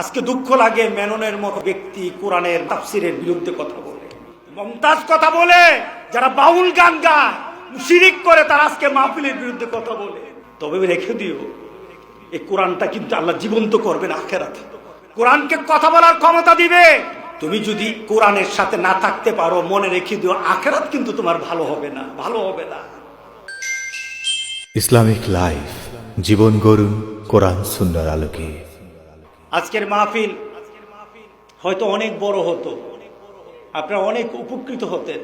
আজকে দুঃখ লাগে মেননের মতো ব্যক্তি কোরআনের তাফসিরের বিরুদ্ধে কথা বলে, মমতাজ কথা বলে, যারা বাউল গান গায়, শিরিক করে, তারা আজকে মাহফিলের বিরুদ্ধে কথা বলে। তবে রেখে দিও, এই কোরআনটা কিন্তু আল্লাহ জীবন্ত করবেন আখিরাতে। কোরআনকে কথা বলার ক্ষমতা দিবে। তুমি যদি কোরআনের সাথে না থাকতে পারো, মনে রেখে দিও, আখিরাত কিন্তু তোমার ভালো হবে না, ভালো হবে না। ইসলামিক লাইফ, জীবন গড়ুন কোরআন সুন্নাহর আলোকে। আজকের মাহফিল হয়তো অনেক বড় হতো, আপনারা অনেক উপকৃত হতেন,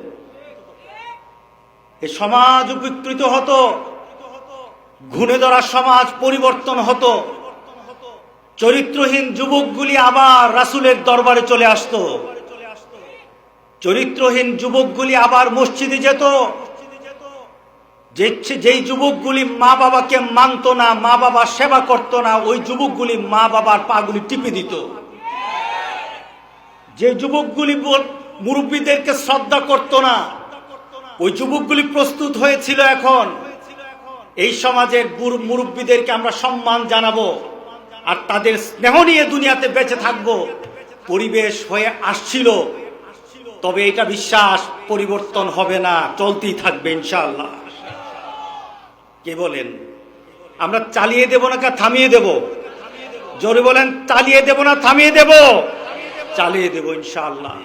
এই সমাজ উপকৃত হতো, ঘুণে ধরা সমাজ পরিবর্তন হতো, চরিত্রহীন যুবকগুলি আবার রাসূলের দরবারে চলে আসতো, চরিত্রহীন যুবকগুলি আবার মসজিদে যেত, যেই যুবকগুলি মা বাবাকে মানত না, মা বাবার সেবা করত না, ওই যুবকগুলি মা বাবার পাগুলি টিপে দিত। যে যুবকগুলি মুরব্বীদেরকে শ্রদ্ধা করত না, ওই যুবকগুলি প্রস্তুত হয়েছিল এখন এই সমাজের মুরব্বীদেরকে আমরা সম্মান জানাবো আর তাদের স্নেহ নিয়ে দুনিয়াতে বেঁচে থাকবো। পরিবেশ হয়ে আসছিল, তবে এটা বিশ্বাস পরিবর্তন হবে না, চলতেই থাকবে ইনশাআল্লাহ। কে বলেন আমরা চালিয়ে দেব না থামিয়ে দেব? জোরে বলেন, চালিয়ে দেব না থামিয়ে দেব? চালিয়ে দেব ইনশাআল্লাহ।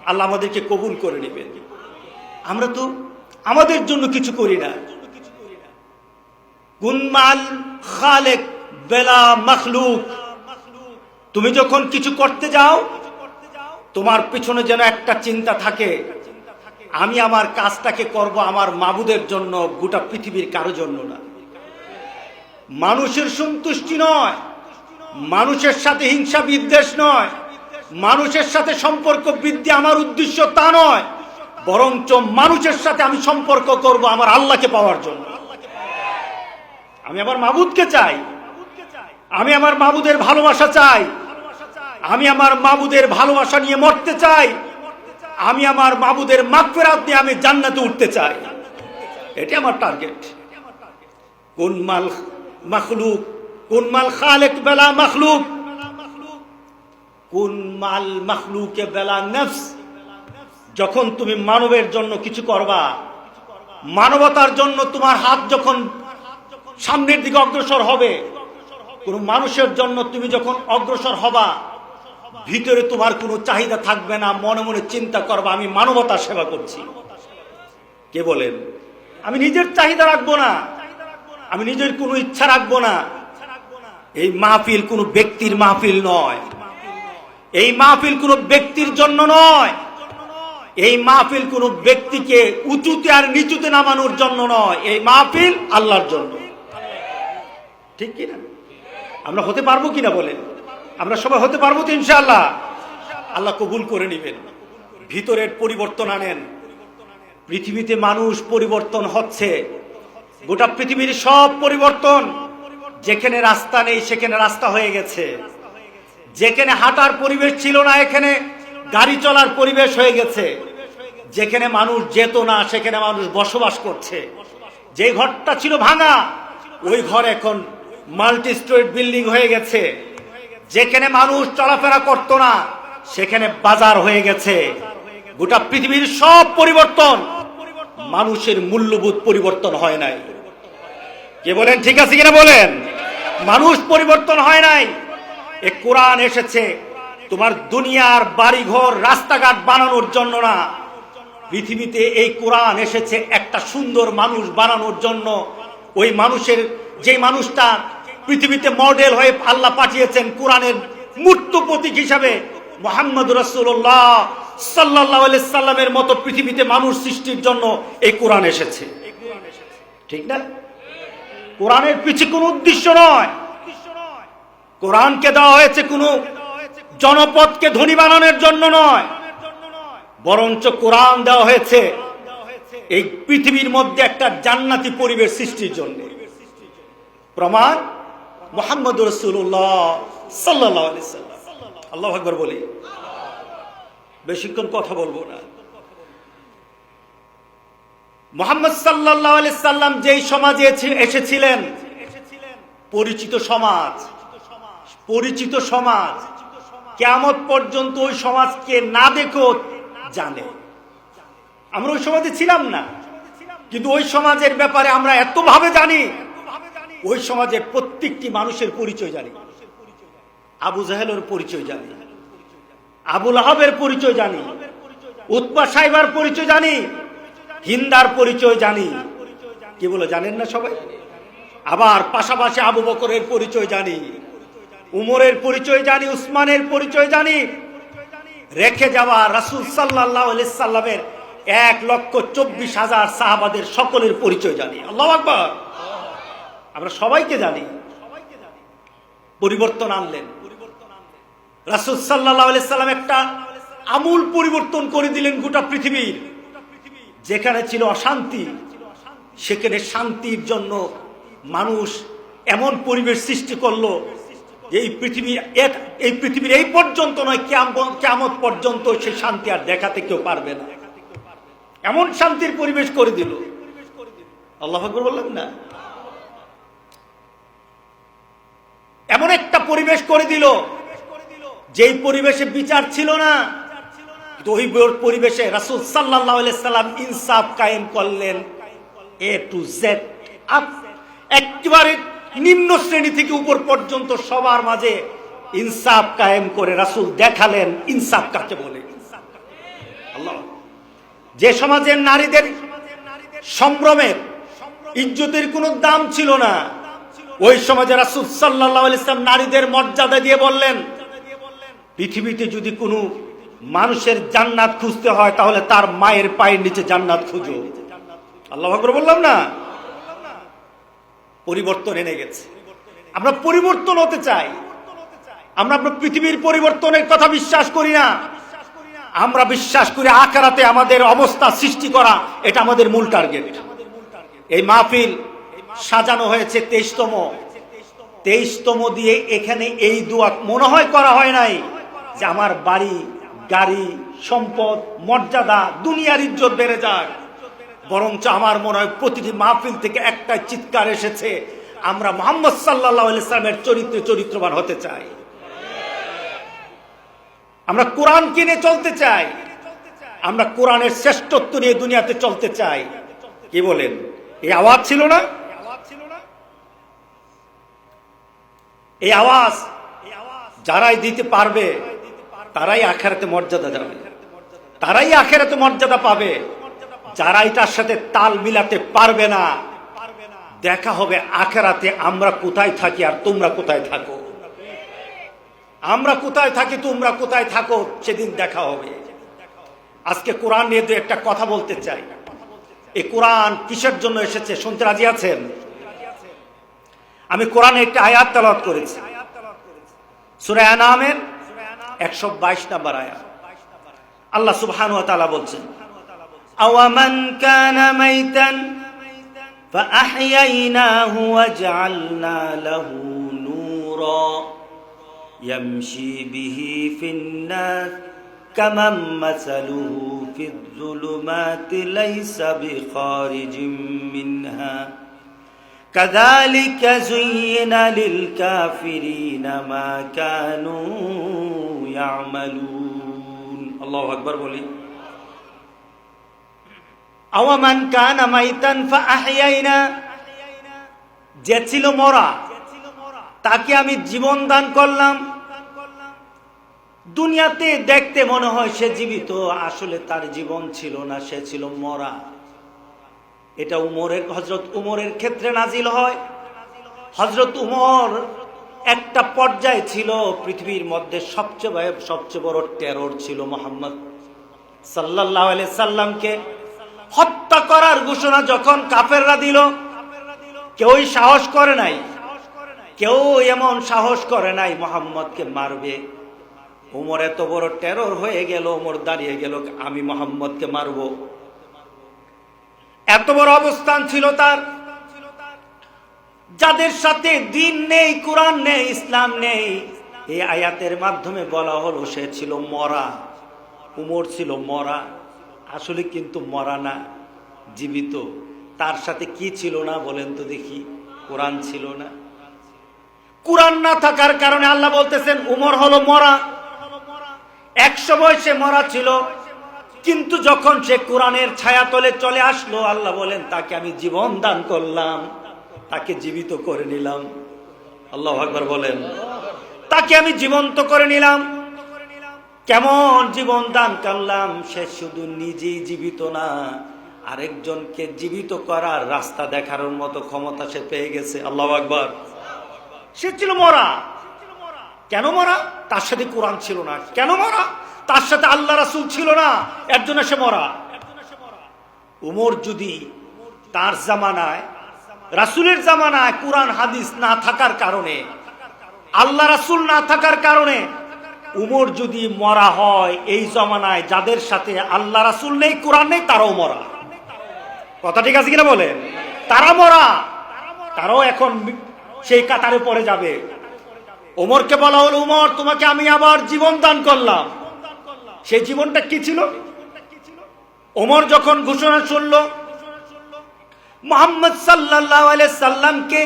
আল্লাহ আমাদেরকে কবুল করে নেবেন। আমরা তো আমাদের জন্য কিছু করি না। কুনমাল খালেক বেলা মখলুক। তুমি যখন কিছু করতে যাও, তোমার পিছনে যেন একটা চিন্তা থাকে, আমি আমার কাজটাকে করব আমার মাবুদের জন্য, গোটা পৃথিবীর কারো জন্য না। মানুষের সন্তুষ্টি নয়, মানুষের সাথে হিংসা বিদ্বেষ নয়, মানুষের সাথে সম্পর্ক বৃদ্ধি আমার উদ্দেশ্য তা নয়, বরঞ্চ মানুষের সাথে আমি সম্পর্ক করব আমার আল্লাহকে পাওয়ার জন্য। আমি আমার মাবুদকে চাই, আমি আমার মাবুদের ভালোবাসা চাই, আমি আমার মাবুদের ভালোবাসা নিয়ে মরতে চাই, আমি আমার মাবুদের মাগফিরাত নিয়ে আমি জান্নাতে উঠতে চাই। এটা আমার টার্গেট। কোন মাল মখলুক, কোন মাল খালেক বেলা মখলুক, কোন মাল মখলুকে বেলা নফস। যখন তুমি মানবের জন্য কিছু করবা, মানবতার জন্য তোমার হাত যখন সামনের দিকে অগ্রসর হবে, কোন মানুষের জন্য তুমি যখন অগ্রসর হবা, ভিতরে তোমার কোনো চাহিদা থাকবে না, মনে মনে চিন্তা করবা আমি মানবতার সেবা করছি। কে বলেন আমি নিজের চাহিদা রাখবো না, আমি নিজের কোনো ইচ্ছা রাখবো না। এই মাহফিল কোনো ব্যক্তির মাহফিল নয়, এই মাহফিল কোনো ব্যক্তির জন্য নয়, এই মাহফিল কোনো ব্যক্তিকে উঁচুতে আর নিচুতে নামানোর জন্য নয়, এই মাহফিল আল্লাহর জন্য। ঠিক কিনা? আমরা হতে পারবো কিনা বলেন? আমরা সবাই হতে পারবো তো ইনশাআল্লাহ? আল্লাহ কবুল করে নেবেন। ভিতরের পরিবর্তন আনেন। পৃথিবীতে মানুষ পরিবর্তন হচ্ছে, গোটা পৃথিবীর সব পরিবর্তন। যেখানে রাস্তা নেই সেখানে রাস্তা হয়ে গেছে, যেখানে হাঁটার পরিবেশ ছিল না এখানে গাড়ি চলার পরিবেশ হয়ে গেছে, যেখানে মানুষ যেত না সেখানে মানুষ বসবাস করছে, যে ঘরটা ছিল ভাঙা ওই ঘর এখন মাল্টি স্টোরি বিল্ডিং হয়ে গেছে, যেখানে মানুষ চলাফেরা করত না সেখানে বাজার হয়ে গেছে। গোটা পৃথিবীর সব পরিবর্তন, মানুষের মূল্যবোধ পরিবর্তন হয় নাই। কে বলেন ঠিক আছে কিনা বলেন? মানুষ পরিবর্তন হয় নাই। এ কোরআন এসেছে তোমার দুনিয়ার বাড়িঘর রাস্তাঘাট বানানোর জন্য না, পৃথিবীতে এই কোরআন এসেছে একটা সুন্দর মানুষ বানানোর জন্য। ওই মানুষের, যে মানুষটা পৃথিবীতে মডেল হয়ে আল্লাহ পাঠিয়েছেন কোরআনের মূর্ত প্রতীক হিসাবে, মুহাম্মদ রাসূলুল্লাহ সাল্লাল্লাহু আলাইহি সাল্লামের মতো পৃথিবীতে মানুষ সৃষ্টির জন্য এই কোরআন এসেছে। ঠিক না? কোরআনের পিছে কোনো উদ্দেশ্য নয়। কোরআনকে দেওয়া হয়েছে কোনো জনপদকে ধনী বানানোর জন্য নয়, বরঞ্চ কোরআন দেওয়া হয়েছে এই পৃথিবীর মধ্যে একটা জান্নাতি পরিবেশ সৃষ্টির জন্য। প্রমাণ মুহাম্মদ রাসূলুল্লাহ সাল্লাল্লাহু আলাইহি সাল্লাম। আল্লাহু আকবার বলি, বেশিক্ষণ কথা বলবো না। মুহাম্মদ সাল্লাল্লাহু আলাইহি সাল্লাম যেই সমাজে এসেছিলেন, পরিচিত সমাজ, পরিচিত সমাজ, কিয়ামত পর্যন্ত ওই সমাজকে না দেখো জানে। আমরা ওই সমাজে ছিলাম না, কিন্তু ওই সমাজের ব্যাপারে আমরা এত ভাবে জানি, ওই সমাজের প্রত্যেকটি মানুষের পরিচয় জানি। আবু জাহেলের পরিচয় জানি, আবু লাহাবের পরিচয় জানি, উতবা সাইবার পরিচয় জানি, হিন্দার পরিচয় জানি। কি বলে জানেন না সবাই? আবার পাশাপাশি আবু বকরের পরিচয় জানি, উমরের পরিচয় জানি, উসমানের পরিচয় জানি। রেখে যাওয়া রাসূল সাল্লাল্লাহু আলাইহি সাল্লামের 1,24,000 সাহাবাদের সকলের পরিচয় জানি। আল্লাহু আকবার। আমরা সবাইকে জানি। পরিবর্তন আনলেন রাসূল সাল্লাল্লাহু আলাইহি সাল্লাম, একটা আমূল পরিবর্তন করে দিলেন গোটা পৃথিবীর। যেখানে ছিল অশান্তি, সেখানে শান্তির জন্য মানুষ এমন পরিবেশ সৃষ্টি করলো, এই পৃথিবীর এই পর্যন্ত নয়, কিয়ামত পর্যন্ত সেই শান্তি আর দেখাতে কেউ পারবে না। এমন শান্তির পরিবেশ করে দিল। আল্লাহু আকবার বললেন না? এমন একটা পরিবেশ করে দিল, যেই পরিবেশে বিচার ছিল না, ওই পরিবেশে রাসূল সাল্লাল্লাহু আলাইহি সাল্লাম ইনসাফ কায়েম করলেন। এ টু জেড, একেবারে নিম্ন শ্রেণী থেকে উপর পর্যন্ত সবার মাঝে ইনসাফ কায়েম করে রাসূল দেখালেন ইনসাফ কাকে বলে। আল্লাহ, যে সমাজের নারীদের সম্ভ্রমের, ইজ্জতের কোনো দাম ছিল না, ওই সমাজে রাসূল সাল্লাল্লাহু আলাইহি সাল্লাম নারীদের মর্যাদা দিয়ে বললেন, পৃথিবীতে যদি কোনো মানুষের জান্নাত খুঁজতে হয় তাহলে তার মায়ের পায়ের নিচে জান্নাত খুঁজো। আল্লাহু আকবার বললাম না? পরিবর্তন এনে গেছে। আমরা পরিবর্তন হতে চাই। আমরা পৃথিবীর পরিবর্তনের কথা বিশ্বাস করি না। আমরা বিশ্বাস করি আখিরাতে আমাদের অবস্থা সৃষ্টি করা, এটা আমাদের মূল টার্গেট। এই মাহফিল সাজানো হয়েছে 23তম দিয়ে। এখানে এই দোয়া মনে হয় করা হয় নাই যে আমার বাড়ি, গাড়ি, সম্পদ, মর্যাদা, দুনিয়ার ইজ্জত বেড়ে যাক। বরঞ্চ আমার মনে হয় প্রতিটি মাহফিল থেকে একটা চিৎকার এসেছে, আমরা মুহাম্মদ সাল্লাল্লাহু আলাইহি সাল্লামের চরিত্রবান হতে চাই। আমরা কোরআন কিনে চলতে চাই। আমরা কোরআনের শ্রেষ্ঠত্ব নিয়ে দুনিয়াতে চলতে চাই। কি বলেন? এই আওয়াজ ছিল না? এই আওয়াজ যারাই দিতে পারবে তারাই আখিরাতে মর্যাদা যাবে, তারাই আখিরাতে মর্যাদা পাবে। যারা এটার সাথে তাল মিলাতে পারবে না, দেখা হবে আখিরাতে আমরা কোথায় থাকি আর তোমরা কোথায় থাকো। আমরা কোথায় থাকি, তোমরা কোথায় থাকো, সেদিন দেখা হবে। আজকে কোরআন নিয়ে দু একটা কথা বলতে চাই। এই কোরআন কিসের জন্য এসেছে শুনতে রাজি আছেন? আমি কোরআনে একটা আয়াত তেলাওয়াত করেছি, সূরা আনামের 122 নম্বর আয়াত। আল্লাহ সুবহানাহু ওয়া তাআলা বলছেন, আওয়ামান কানা মাইতান ফাআহইয়াইনাহু ওয়াজআলনা লাহু নূরা ইয়ামশি বিহি ফিন-নাস কামান মাসালুহু ফিয-যুলুমাতি লাইসা বিখারিজিম মিনহা কাযালিকা যুয়্যিনা লিল-কাফিরিনা মা কানু ইয়ামালুন। আল্লাহু আকবার বলি। আওয়ামান কানা মাইতান ফাআহইয়াইনা, যে ছিল মরা তাকে আমি জীবন দান করলাম। দুনিয়াতে দেখতে মনে হয় সে জীবিত, আসলে তার জীবন ছিল না, সে ছিল মরা। এটা হযরত উমরের ক্ষেত্রে নাজিল হয়। হযরত উমর একটা পর্যায়ে ছিল পৃথিবীর মধ্যে সবচেয়ে বড় টেরর ছিল মুহাম্মদ সাল্লাল্লাহু আলাইহি সাল্লামকে হত্যা করার ঘোষণা যখন কাফেররা দিল, কেউই সাহস করে নাই, কেউ এমন সাহস করে নাই মুহাম্মদকে মারবে। উমর এত বড় টেরর হয়ে গেল, উমর দাঁড়িয়ে গেল, আমি মুহাম্মদকে মারব। এত বড় অবস্থান ছিল তার। যাদের সাথে দিন নেই, কোরআন নেই, ইসলাম নেই, এই আয়াতের মাধ্যমে বলা হলো সে ছিল মরা। উমর ছিল মরা, আসলে কিন্তু মরা না, জীবিত। তার সাথে কি ছিল না বলেন তো দেখি? কোরআন ছিল না। কোরআন না থাকার কারণে আল্লাহ বলতেছেন উমর হলো মরা। 100 বয়সে মরা ছিল, কিন্তু যখন সে কোরআনের ছায়াতলে চলে আসলো, আল্লাহ বলেন তাকে আমি জীবন দান করলাম, তাকে জীবিত করে নিলাম। আল্লাহু আকবার বলেন। তাকে আমি জীবন্ত করে নিলাম। কেমন জীবন দান করলাম? সে শুধু নিজেই জীবিত না, আরেকজনকে জীবিত করার রাস্তা দেখানোর মতো ক্ষমতা সে পেয়ে গেছে। আল্লাহু আকবার। সে ছিল মরা। কেন মরা? তার সাথে কোরআন ছিল না। কেন মরা? তার সাথে আল্লাহ রাসূল ছিল না, এর জন্য সে মরা। উমর যদি তার জামানায়, রাসূলের জামানায় কোরআন হাদিস না থাকার কারণে, আল্লাহ রাসূল না থাকার কারণে উমর যদি মরা হয়, এই জামানায় যাদের সাথে আল্লাহ রাসূল নেই, কোরআন নেই, তারাও মরা। কথা ঠিক আছে কিনা বলেন? তারা মরা, তারাও এখন সেই কাতারে পড়ে যাবে। ওমরকে বলা হলো, উমর তোমাকে আমি আবার জীবন দান করলাম। সেই জীবনটা কি ছিল? ওমর যখন ঘোষণা শুনল মুহাম্মদ সাল্লাল্লাহু আলাইহি সাল্লামকে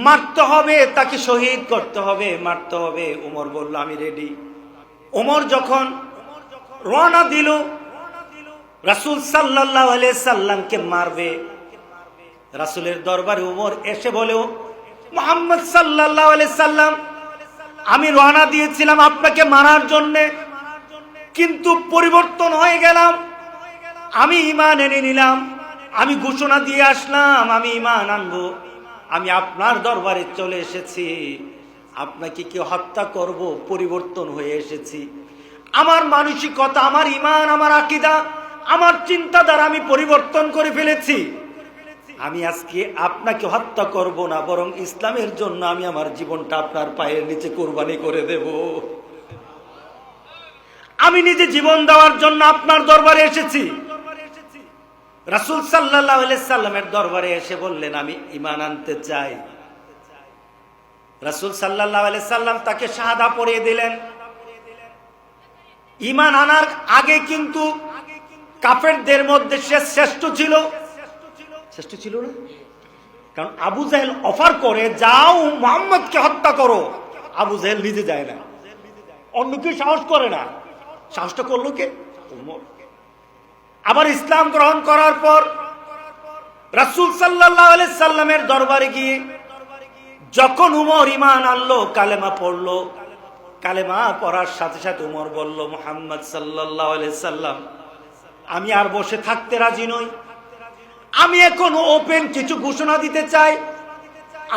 মারতে হবে, তাকে শহীদ করতে হবে, মারতে হবে, ওমর বলল আমি রেডি। ওমর যখন রওনা দিল রাসূল সাল্লাল্লাহু আলাইহি সাল্লামকে মারবে, রাসূলের দরবারে ওমর এসে বলে, মুহাম্মদ সাল্লাল্লাহু আলাইহি সাল্লাম, আমি রওনা দিয়েছিলাম আপনাকে মারার জন্য, কিন্তু পরিবর্তন হয়ে গেলাম, আমি ঈমান এনে নিলাম, আমি ঘোষণা দিয়ে আসলাম আমি ঈমান আনবো, আমি আপনার দরবারে চলে এসেছি, আপনাকে কি হত্যা করব, পরিবর্তন হয়ে এসেছি। আমার মানসিকতা, আমার ঈমান, আমার আকীদা, আমার চিন্তাধারা আমি পরিবর্তন করে ফেলেছি। আমি আজকে আপনাকে হত্যা করব না, বরং ইসলামের জন্য আমি আমার জীবনটা আপনার পায়ের নিচে কুরবানি করে দেব। আমি নিজে জীবন দেওয়ার জন্য আপনার দরবারে এসেছি। রাসূল সাল্লাল্লাহু আলাইহি সাল্লামের দরবারে এসে বললেন আমি ঈমান আনতে চাই। রাসূল সাল্লাল্লাহু আলাইহি সাল্লাম তাকে শাহাদা পড়িয়ে দিলেন। ঈমান আনার আগে কিন্তু কাফেরদের মধ্যে সে শ্রেষ্ঠ ছিল। শ্রেষ্ঠ ছিল না? কারণ আবু জাহেল অফার করে, যাও মুহাম্মদকে হত্যা করো। আবু জাহেল নিজে যায় না, অন্য কেউ সাহস করে না। সাহসটা করলো কে? ওমর। আবার ইসলাম গ্রহণ করার পর রাসূল সাল্লাল্লাহু আলাইহি সাল্লামের দরবারে গিয়ে যখন উমর ঈমান আনলো, কালেমা পড়লো, কালেমা পড়ার সাথে সাথে উমর বলল, মুহাম্মদ সাল্লাল্লাহু আলাইহি সাল্লাম, আমি আর বসে থাকতে রাজি নই, আমি এখন ওপেন কিছু ঘোষণা দিতে চাই,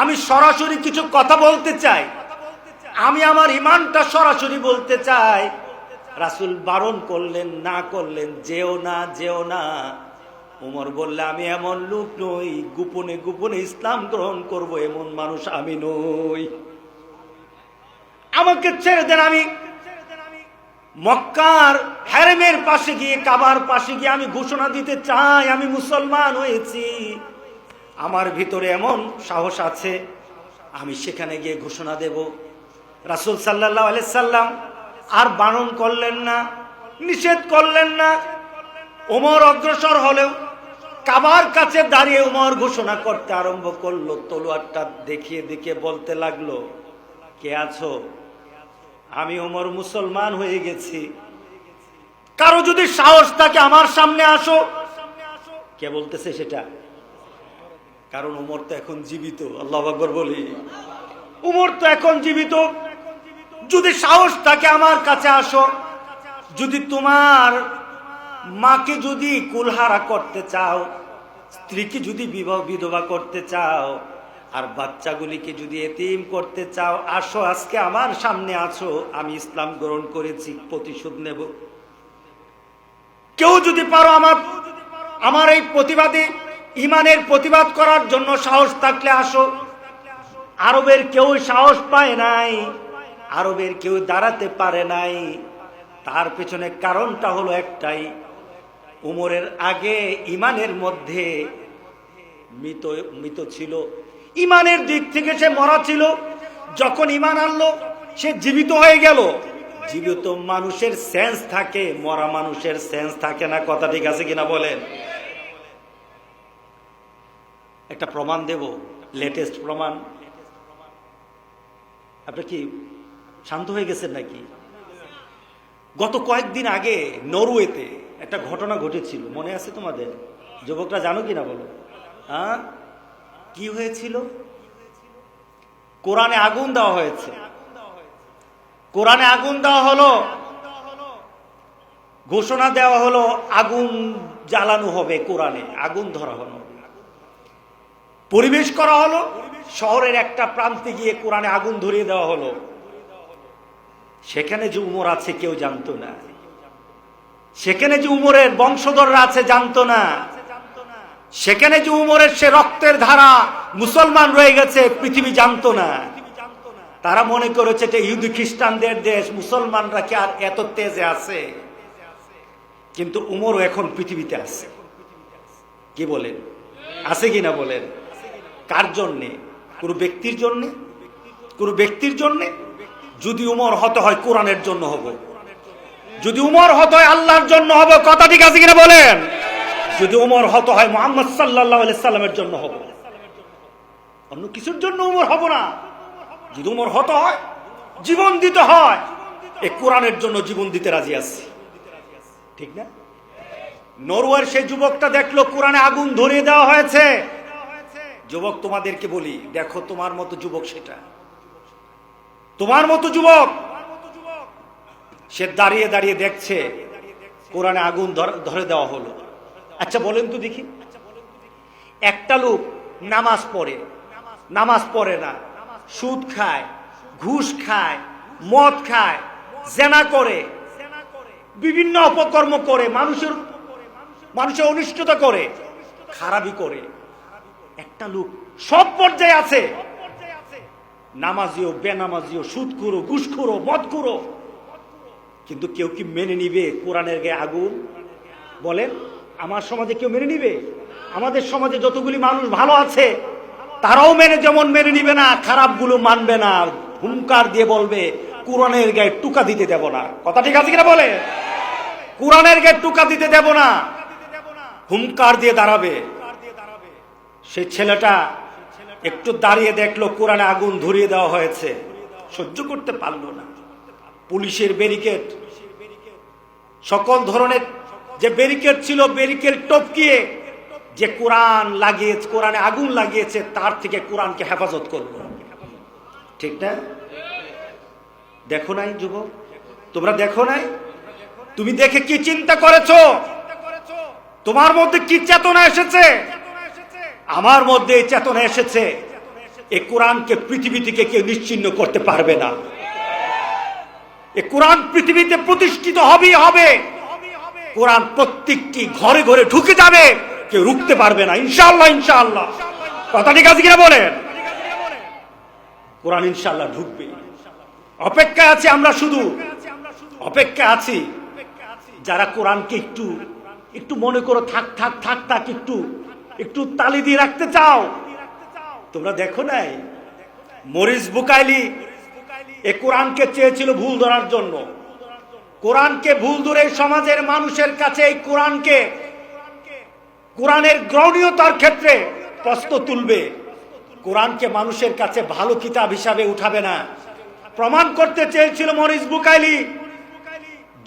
আমি সরাসরি কিছু কথা বলতে চাই, আমি আমার ঈমানটা সরাসরি বলতে চাই। রাসূল বারণ করলেন, না করলেন, যেও না, যেও না। ওমর বললে, আমি এমন লোক নই, গোপনে গোপনে ইসলাম গ্রহণ করব, এমন মানুষ আমি নই, আমাকে ছেড়ে দেন। আমি মক্কার হারেমের পাশে গিয়ে, কাবার পাশে গিয়ে আমি ঘোষণা দিতে চাই আমি মুসলমান হয়েছি। আমার ভিতরে এমন সাহস আছে, আমি সেখানে গিয়ে ঘোষণা দেব। রাসূল সাল্লাল্লাহু আলাইহি সাল্লাম আর বারণ করলেন না, নিষেধ করলেন না। ওমর অগ্রসর হলেও কাবার কাছে দাঁড়িয়ে ওমর ঘোষণা করতে আরম্ভ করলো, তলোয়ারটা দেখিয়ে দেখিয়ে বলতে লাগলো, কে আছো? আমি ওমর মুসলমান হয়ে গেছি, কারো যদি সাহস থাকে আমার সামনে আসো। কে বলতেছে সেটা? কারণ ওমর তো এখন জীবিত। আল্লাহু আকবার বলি। ওমর তো এখন জীবিত। যদি সাহস থাকে আমার কাছে আসো। যদি তোমার মাকে যদি কুলহারা করতে চাও, স্ত্রীকে যদি বিধবা করতে চাও, আর বাচ্চাগুলিকে যদি এতিম করতে চাও, আসো, আজকে আমার সামনে আছো, আমি ইসলাম গ্রহণ করেছি, প্রতিশোধ নেব। কেউ যদি পারো আমার এই প্রতিবাদে ঈমানের প্রতিবাদ করার জন্য সাহস থাকলে আসো। আরবের কেউ সাহস পায় নাই, আরবের কেউ দাঁড়াতে পারে নাই। তার পেছনে কারণটা হলো একটাই, উমরের আগে ঈমানের মধ্যে মৃত ছিল, ঈমানের দিক থেকে সে মরা ছিল। যখন ঈমান আনলো সে জীবিত হয়ে গেল। জীবিত মানুষের সেন্স থাকে, মরা মানুষের সেন্স থাকে না। কথা ঠিক আছে কিনা বলেন? একটা প্রমাণ দেব, লেটেস্ট প্রমাণ। আপনি কি শান্ত হয়ে গেছেন নাকি? গত কয়েকদিন আগে নরওয়েতে একটা ঘটনা ঘটেছিল, মনে আছে তোমাদের? যুবকরা জানো কিনা বলো? হ্যাঁ, কি হয়েছিল? কোরআনে আগুন দেওয়া হয়েছে। কোরআনে আগুন দেওয়া হলো, ঘোষণা দেওয়া হলো আগুন জ্বালানো হবে, কোরআনে আগুন ধরা হলো, পরিবেশ করা হলো। শহরের একটা প্রান্তে গিয়ে কোরআনে আগুন ধরিয়ে দেওয়া হলো। সেখানে যে উমর আছে কেউ জানতো না, সেখানে যে উমরের বংশধররা আছে জানতো না, সেখানে যে উমরের সে রক্তের ধারা মুসলমান রয়ে গেছে পৃথিবী জানতো না। তারা মনে করেছে যে ইহুদি খ্রিস্টানদের দেশ, মুসলমানরা কি আর এত তেজে আছে? কিন্তু উমরও এখন পৃথিবীতে আছে। কি বলেন, আছে কিনা বলেন? কার জন্যে? কোন ব্যক্তির জন্যে? কোন ব্যক্তির জন্যে? যদি উমর হতে হয় কোরআনের জন্য হব, যদি উমর হতে হয় আল্লাহর জন্য হব। কথা ঠিক আছে কিনা বলেন? যদি উমর হতে হয় মুহাম্মদ সাল্লাল্লাহু আলাইহি সাল্লামের জন্য হব, অন্য কিছুর জন্য উমর হব না। যদি উমর হতে হয়, জীবন দিতে হয়, এই কোরআনের জন্য জীবন দিতে রাজি আছি, ঠিক না? নরওয়ের সেই যুবকটা দেখলো কোরআনে আগুন ধরিয়ে দেওয়া হয়েছে। যুবক, তোমাদেরকে বলি, দেখো তোমার মতো যুবক, সেটা তোমার মতো যুবক, সে দাঁড়িয়ে দাঁড়িয়ে দেখছে কোরআনে আগুন ধরে দেওয়া হলো। আচ্ছা বলেন তো দেখি, একটা লোক নামাজ পড়ে, নামাজ পড়ে না, সুদ খায়, ঘুষ খায়, মদ খায়, জেনা করে, বিভিন্ন অপকর্ম করে, মানুষের অনিষ্টতা করে, খারাপি করে। একটা লোক সব পর্যায়ে আছে, নামাজিও, বেনামাজিও, সুদখোরো, ঘুষখোরো, মদখোরো, কিন্তু কেউ কি মেনে নিবে কোরআনের গায়ে আগুন? বলেন, আমার সমাজে কেউ মেনে নিবে? আমাদের সমাজে যতগুলি মানুষ ভালো আছে তারাও যেমন মেনে নিবে না, খারাপগুলো মানবে না, হুঙ্কার দিয়ে বলবে কোরআনের গায়ে টুকা দিতে দেব না। কথা ঠিক আছে কিনা বলে? কোরআনের গায়ে টুকা দিতে দেব না, হুঙ্কার দিয়ে দাঁড়াবে। সেই ছেলেটা একটু দাঁড়িয়ে দেখলো কোরআনে আগুন ধরিয়ে দেওয়া হয়েছে, সহ্য করতে পারলো না। পুলিশের ব্যারিকেড, সকল ধরনের যে ব্যারিকেড ছিল, ব্যারিকেড টপকিয়ে যে কোরআন লাগিয়েছে, কোরআনে আগুন লাগিয়েছে, তার থেকে কোরআনকে হেফাজত করলো, ঠিক না? দেখো নাই যুবক, তোমরা দেখো নাই? তুমি দেখে কি চিন্তা করেছো? তোমার মধ্যে কি চেতনা এসেছে? আমার মধ্যে এই চেতনা এসেছে, এই কোরআনকে পৃথিবী থেকে কেউ নিশ্চিহ্ন করতে পারবে না। এই কোরআন পৃথিবীতে প্রতিষ্ঠিত হবেই হবে। কোরআন প্রত্যেকটি ঘরে ঘরে ঢুকে যাবে, কেউ রুখতে পারবে না, ইনশাআল্লাহ। ইনশাআল্লাহ, কথা ঠিক আছে কিনা বলেন? কোরআন ইনশাআল্লাহ ঢুকবে। অপেক্ষায় আছি আমরা, শুধু অপেক্ষায় আছি যারা কোরআনকে একটু একটু মনে করো, থাক থাক থাক থাক, একটু একটু তালি দিয়ে রাখতে চাও। তোমরা দেখো নাই, মরিস বুকাইলি এ কোরআনকে চেয়েছিল ভুল ধরার জন্য। কোরআনকে ভুল ধরে সমাজের মানুষের কাছে এই কোরআনের গ্রহণীয়তার ক্ষেত্রে প্রশ্ন তুলবে। কোরআনকে মানুষের কাছে ভালো কিতাব হিসাবে উঠাবে না, প্রমাণ করতে চেয়েছিল মরিস বুকাইলি।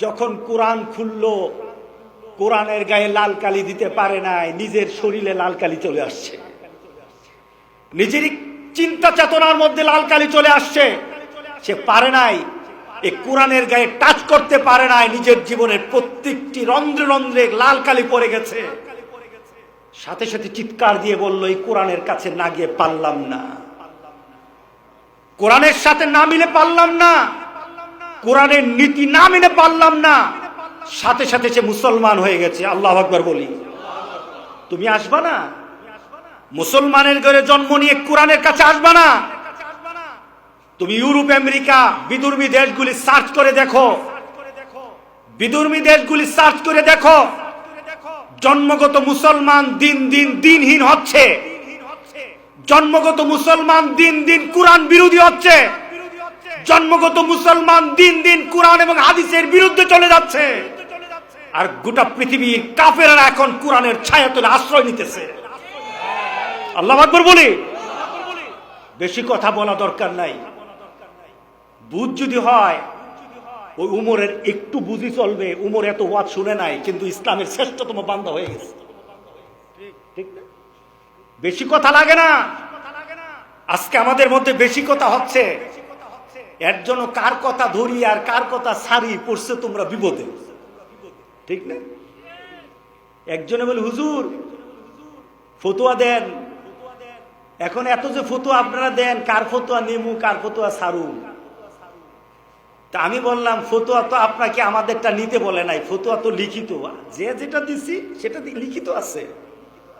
যখন কোরআন খুললো, কোরআনের গায়ে লাল কালি দিতে পারে নাই, নিজের শরীরে লাল কালি চলে আসছে, নিজেরই চিন্তা চেতনার মধ্যে লাল কালি চলে আসছে। সে পারে নাই, এই কোরআনের গায়ে টাচ করতে পারে নাই, নিজের জীবনের প্রত্যেকটি রন্ধ্রে রন্ধ্রে লাল কালি পড়ে গেছে। সাথে সাথে চিৎকার দিয়ে বলল, এই কোরআনের কাছে না গিয়ে পারলাম না, কোরআনের সাথে না মিলে পারলাম না, কোরআনের নীতি না মেনে পারলাম না। সাথে সাথে সে মুসলমান হয়ে গেছে। আল্লাহু আকবার বলি। তুমি আসবা না? মুসলমানের ঘরে জন্ম নিয়ে কোরআনের কাছে আসবা না? তুমি ইউরোপ, আমেরিকা, বিধর্মী দেশগুলি সার্চ করে দেখো, বিধর্মী দেশগুলি সার্চ করে দেখো, জন্মগত মুসলমান দিন দিন দিনহীন হচ্ছে, জন্মগত মুসলমান দিন দিন কোরআন বিরোধী হচ্ছে, জন্মগত মুসলমান দিন দিন কোরআন এবং হাদিসের বিরুদ্ধে চলে যাচ্ছে। আর গোটা পৃথিবীর কাফেররা এখন কোরআনের ছায়াতলে আশ্রয় নিতেছে। আল্লাহু আকবার বলি। বেশি কথা বলা দরকার নাই। বুঝ যদি হয়, ওই উমরের একটু বুঝি চলবে, উমর এত ওয়াজ শুনে নাই, কিন্তু ইসলামের শ্রেষ্ঠতম বান্দা হয়ে গেছে। ঠিক না? বেশি কথা লাগে না। আজকে আমাদের মধ্যে বেশি কথা হচ্ছে, এর জন্য কার কথা ধরি আর কার কথা সারি পড়ছে তোমরা বিপদে। ঠিক না? একজনে বলে হুজুর ফতোয়া দেন, এখন এত যে ফতোয়া আপনারা দেন, কার ফতোয়া নেমু কার ফতোয়া সারু। তা আমি বললাম ফতোয়া তো আপনাকে আমাদেরটা নিতে বলে নাই, ফতোয়া তো লিখিত, যে যেটা দিছি সেটা লিখিত আছে।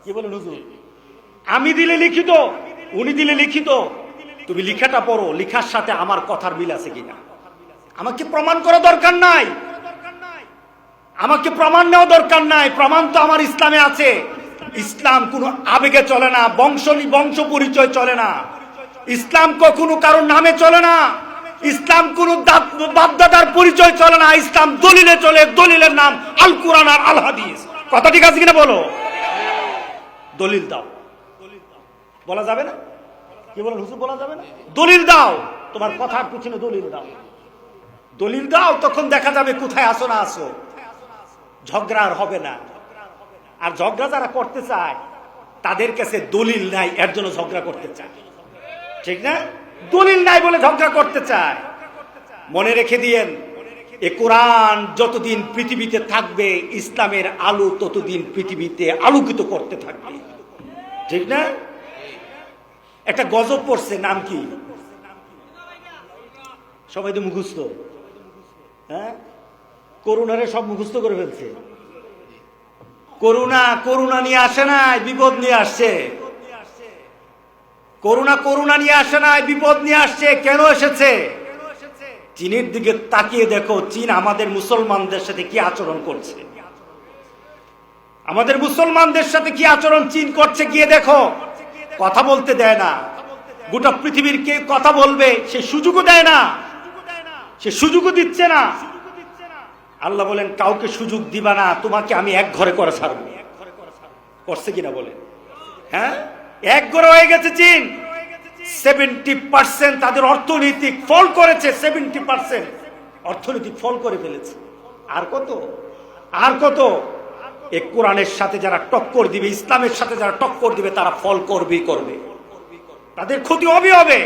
কি বলেন হুজুর? আমি দিলে লিখিত, উনি দিলে লিখিত, তুমি লিখাটা পড়ো, লিখার সাথে আমার কথার মিল আছে কিনা। আমাকে প্রমাণ করা দরকার নাই, আমাকে প্রমাণ নেওয়া দরকার নাই, প্রমাণ তো আমার ইসলামে আছে। ইসলাম কোনো আবেগে চলে না, বংশ পরিচয় চলে না, ইসলাম কখনো কারোর নামে চলে না, ইসলাম কোনো বাপদাদার পরিচয় চলে না, ইসলাম দলিলে চলে, দলিলের নাম আল কোরআন আর আল হাদিস। কথা ঠিক আছে কিনা বলো? দলিল দাও। বলা যাবে না? কি বলেন হুজুর? বলা যাবে না? দলিল দাও, তোমার কথার পিছনে দলিল দাও, দলিল দাও, তখন দেখা যাবে কোথায় আসো না আসো। ঝগড়া আর হবে না। আর ঝগড়া যারা করতে চায় তাদের কাছে দলিল নাই, এর জন্য ঝগড়া করতে চায়। ঠিক না? দলিল নাই বলে ঝগড়া করতে চায়। মনে রেখে দিয়েন, এ কোরআন যতদিন পৃথিবীতে থাকবে, ইসলামের আলো ততদিন পৃথিবীতে আলোকিত করতে থাকবে। ঠিক না? একটা গজব পড়ছে, নাম কি? সবাই তো মুখস্থ। হ্যাঁ, করুণারে সব মুখস্থ করে ফেলছে। করুণা নিয়ে আসে নাই, বিপদ নিয়ে আসছে। করুণা নিয়ে আসে নাই, বিপদ নিয়ে আসছে। কেন এসেছে? চীনের দিকে তাকিয়ে দেখো, চীন আমাদের মুসলমানদের সাথে কি আচরণ করছে। আমাদের মুসলমানদের সাথে কি আচরণ চীন করছে গিয়ে দেখো। কথা বলতে দেয় না, গোটা পৃথিবীর কে কথা বলবে সে সুযোগও দেয় না, সে সুযোগও দিচ্ছে না। আল্লাহ বলেন কাউকে সুযোগ দিবা না, তোমাকে আমি এক ঘরে করে ছাড়বো। করছে কিনা বলে? হ্যাঁ, এক ঘরে হয়ে গেছে চীন। 70% তাদের অর্থনৈতিক ফল করেছে, 70% অর্থনৈতিক ফল করে ফেলেছে। আর কত? আর কত? এই কোরআনের সাথে যারা টক্কর দিবে, ইসলামের সাথে যারা টক্কর দিবে, তারা ফল করবেই করবে, তাদের ক্ষতি হবে হবে।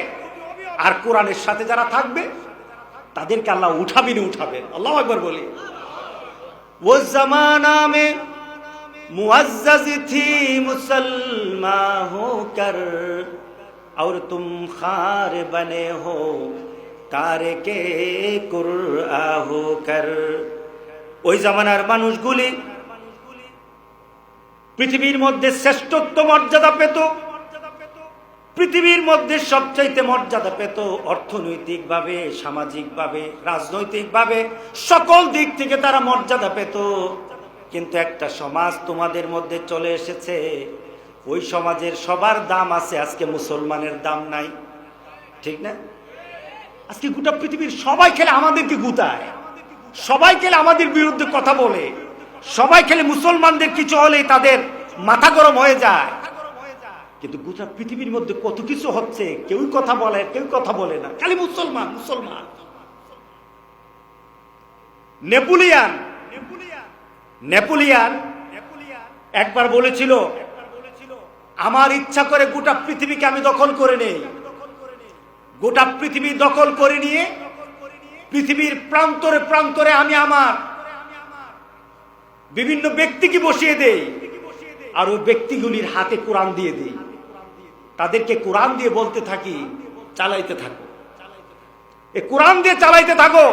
আর কোরআনের সাথে যারা থাকবে তাদেরকে আল্লাহ উঠাবেন উঠাবেন। আল্লাহু আকবার বলি। वो जमाना में मुअज़्ज़ज़ थी मुसलमान होकर और तुम खार बने हो तारे के कुरआ होकर। ওই জামানার মানুষগুলি পৃথিবীর মধ্যে শ্রেষ্ঠত্ব মর্যাদা পেত, পৃথিবীর মধ্যে সবচাইতে মর্যাদা পেত, অর্থনৈতিকভাবে, সামাজিকভাবে, রাজনৈতিকভাবে, সকল দিক থেকে তারা মর্যাদা পেত। কিন্তু একটা সমাজ তোমাদের মধ্যে চলে এসেছে, ওই সমাজের সবার দাম আছে, আজকে মুসলমানের দাম নাই। ঠিক না? আজকে গোটা পৃথিবীর সবাই খেলে আমাদেরকে গুতায়, সবাই খেলে আমাদের বিরুদ্ধে কথা বলে, সবাই খেলে মুসলমানদের কিছু হলে তাদের মাথা গরম হয়ে যায়। কিন্তু গোটা পৃথিবীর মধ্যে কত কিছু হচ্ছে, কেউ কথা বলে, কেউ কথা বলে না, খালি মুসলমান মুসলমান। নেপোলিয়ান একবার বলেছিল, আমার ইচ্ছা করে গোটা পৃথিবীকে আমি দখল করে নেই, গোটা পৃথিবী দখল করে নিয়ে পৃথিবীর প্রান্তরে প্রান্তরে আমি আমার বিভিন্ন ব্যক্তিকে বসিয়ে দেই, আর ওই ব্যক্তিগুলির হাতে কোরআন দিয়ে দেই, তাদেরকে কোরআন দিয়ে বলতে থাকি চালাইতে থাকো, এই কোরআন দিয়ে চালাইতে থাকো।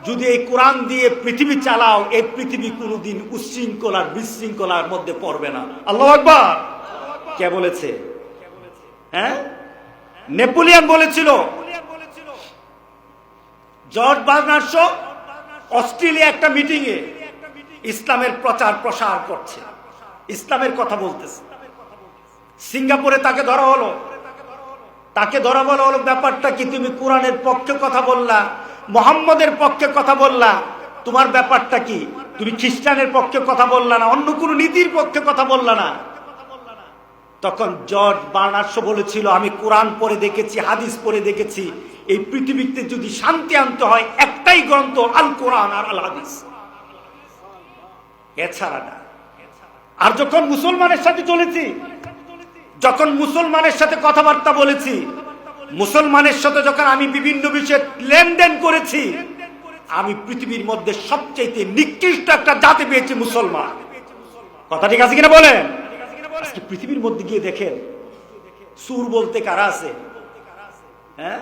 যদি এই কোরআন দিয়ে পৃথিবী চালাও, এই পৃথিবী কোনোদিন উচ্ছৃঙ্খলার বিশৃঙ্খলার মধ্যে পড়বে না। আল্লাহু আকবার। কে বলেছে? হ্যাঁ, নেপোলিয়ান বলেছিল। জর্জ বার্নার্ড শো অস্ট্রেলিয়া একটা মিটিং এ ইসলামের প্রচার প্রসার করছে, ইসলামের কথা বলতেছে। সিঙ্গাপুরে তাকে ধরা হলো, তাকে ধরা বলা হলো, ব্যাপারটা কি, তুমি কোরআনের পক্ষে কথা বললা, মুহাম্মদের পক্ষে কথা বললা, তোমার ব্যাপারটা কি? তুমি খ্রিস্টানের পক্ষে কথা বললা না, অন্য কোন নীতির পক্ষে কথা বললা না। তখন জর্জ বার্নার্ড শো বলেছিল, আমি কোরআন পড়ে দেখেছি, হাদিস পড়ে দেখেছি, এই পৃথিবীতে যদি শান্তি আনতে হয় একটাই একটাই গ্রন্থ, আল কোরআন আর আল হাদিস, এছাড়া না। আর যখন মুসলমানের সাথে চলেছি, যখন মুসলমানের সাথে কথাবার্তা বলেছি, মুসলমানের সাথে যখন আমি বিভিন্ন বিষয়ে লেনদেন করেছি, আমি পৃথিবীর মধ্যে সবচেয়ে নিকৃষ্ট একটা জাতি পেয়েছি মুসলমান। কথা ঠিক আছে কিনা বলেন? আজকে পৃথিবীর মধ্যে গিয়ে দেখেন সুর বলতে কারা আছে? হ্যাঁ,